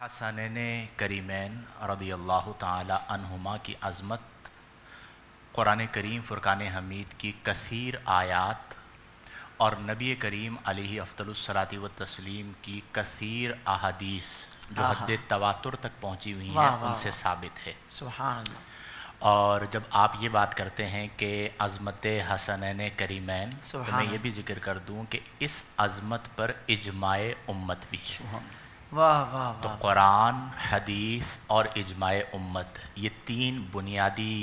हसनैन करीमैन रदी अल्लाह ताला अन्हुमा की अज़मत, कुरान करीम फ़ुरक़ान हमीद की कसीर आयात और नबी करीम अलैहि अफ़्ज़लुस्सलाति व तस्लीम की कसीर अहादीस जो हद्द तवातुर तक पहुँची हुई हैं उनसे साबित है। सुभान अल्लाह। और जब आप ये बात करते हैं कि अज़मत हसनैन करीमैन, तो मैं ये भी ज़िक्र कर दूँ कि इस अज़मत पर इजमाए उम्मत भी है। वाह वाह तो वाह। कुरान, हदीस और इजमाए उम्मत, ये तीन बुनियादी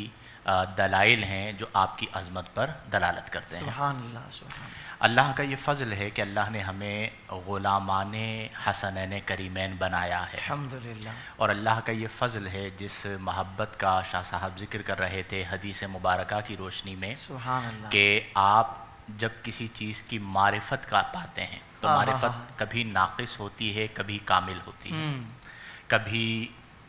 दलाइल हैं जो आपकी अज़मत पर दलालत करते हैं। सुभान अल्लाह सुभान अल्लाह। अल्लाह का ये फ़ज़ल है कि अल्लाह ने हमें ग़ुलामाने हसनैन करीमैन बनाया है। अल्हम्दुलिल्लाह। और अल्लाह का ये फ़ज़ल है जिस मोहब्बत का शाह साहब ज़िक्र कर रहे थे हदीस मुबारका की रोशनी में, सुभान अल्लाह। कि आप जब किसी चीज़ की मारिफत का पाते हैं तो मारिफत कभी नाक़िस होती है, कभी कामिल होती है, कभी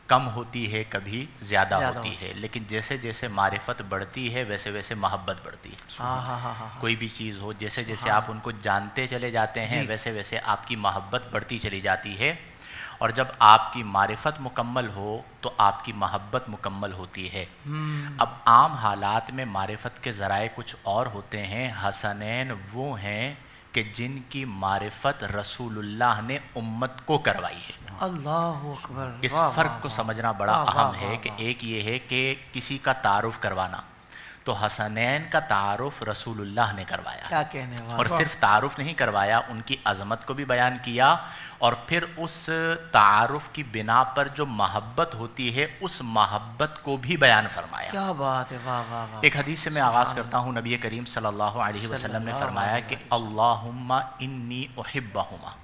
कम होती है, कभी ज़्यादा होती है, लेकिन जैसे जैसे मारिफत बढ़ती है वैसे वैसे मोहब्बत बढ़ती है। कोई भी चीज़ हो, जैसे जैसे आप उनको जानते चले जाते हैं वैसे वैसे आपकी मोहब्बत बढ़ती चली जाती है। और जब आपकी मारिफत मुकम्मल हो तो आपकी मोहब्बत मुकम्मल होती है। अब आम हालात में मारिफत के ज़राए कुछ और होते हैं। हसनैन वो हैं कि जिनकी मारिफत रसूलुल्लाह ने उम्मत को करवाई है। अल्लाहु अकबर। इस फ़र्क को समझना बड़ा अहम है कि एक ये है कि किसी का तारुफ़ करवाना, तो हसनैन का तारुफ़ रसूलुल्लाह ने करवाया। क्या कहने वाला। और सिर्फ तारुफ़ नहीं करवाया, उनकी अज़मत को भी बयान किया और फिर उस तारुफ़ की बिना पर जो महब्बत होती है उस महब्बत को भी बयान फरमाया। क्या बात है। वाह वाह वाह। एक हदीस से मैं आगाज़ करता हूँ। नबी करीम सल्लल्लाहु अलैहि वसल्लम ने फरमाया कि अल्लाहुम्मा इन्नी उहिब्बहुमा,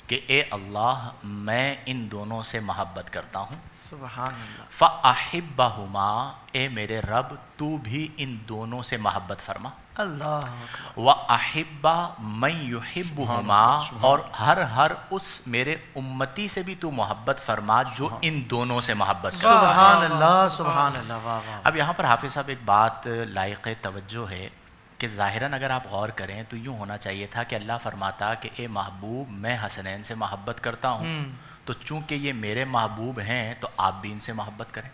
कि ए अल्लाह मैं इन दोनों से मोहब्बत करता हूँ। सुभान अल्लाह। फ़अहिब्बहुमा, ए मेरे रब तू भी इन दोनों से मोहब्बत फरमा। अल्लाह व अहिब्बा मैं युहिब्बुहुमा, और हर उस मेरे उम्मती से भी तू मोहब्बत फरमा जो इन दोनों से मोहब्बत करता है। सुभान अल्लाह सुभान अल्लाह। वाह वाह। अब यहाँ पर हाफिज़ साहब एक बात लायक़ तवज्जो है कि ज़ाहिरन अगर आप गौर करें तो यूँ होना चाहिए था कि अल्लाह फरमाता कि ए महबूब मैं हसनैन से मोहब्बत करता हूँ, तो चूँकि ये मेरे महबूब हैं तो आप भी इनसे मोहब्बत करें।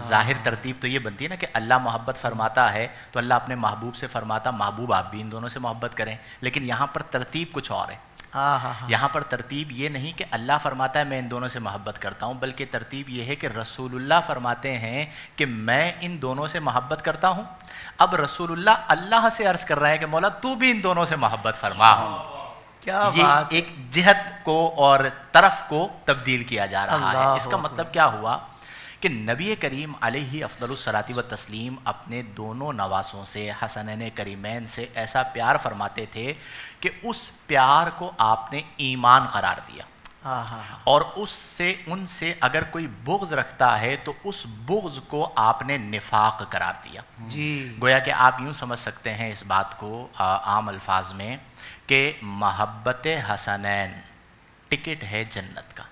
ज़ाहिर तरतीब तो ये बनती है ना कि अल्लाह मोहब्बत फरमाता है तो अल्लाह अपने महबूब से फरमाता महबूब आप भी इन दोनों से मोहब्बत करें, लेकिन यहाँ पर तरतीब कुछ और है। यहाँ पर तरतीब ये नहीं कि अल्लाह फरमाता है मैं इन दोनों से मोहब्बत करता हूँ, बल्कि तरतीब ये है कि रसूलुल्लाह फरमाते हैं कि मैं इन दोनों से मोहब्बत करता हूँ। अब रसूलुल्लाह अल्लाह से अर्ज़ कर रहे हैं कि मौला तू भी इन दोनों से मोहब्बत फरमा। क्या ये बात। एक जिहत को और तरफ को तब्दील किया जा रहा है। इसका मतलब क्या हुआ कि नबी करीम अलैहि अफ़्ज़लुस्सलाति व तस्लीम अपने दोनों नवासों से हसनैन करीमैन से ऐसा प्यार फरमाते थे कि उस प्यार को आपने ईमान करार दिया, और उससे उनसे अगर कोई बुग़्ज़ रखता है तो उस बुग़्ज़ को आपने निफाक करार दिया। जी गोया कि आप यूँ समझ सकते हैं इस बात को आम अल्फाज में कि मोहब्बत हसनैन टिकट है जन्नत का।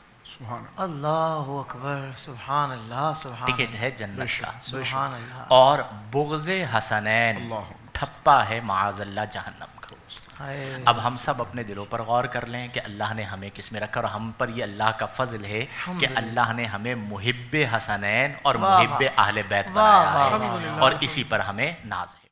अल्लाहु अकबर। सुभान अल्लाह सुभान। टिकट है जन्नत का। सुभान अल्लाह। और बुग़्ज़े हसनैन ठप्पा है माअज़ल्लाह जहन्नम का। अब हम सब अपने दिलों पर गौर कर लें कि अल्लाह ने हमें किस में रखा, और हम पर ये अल्लाह का फ़ज़ल है कि अल्लाह ने हमें मुहिब्बे हसनैन और मुहिब्बे अहले बैत बनाया है, और इसी पर हमें नाज है।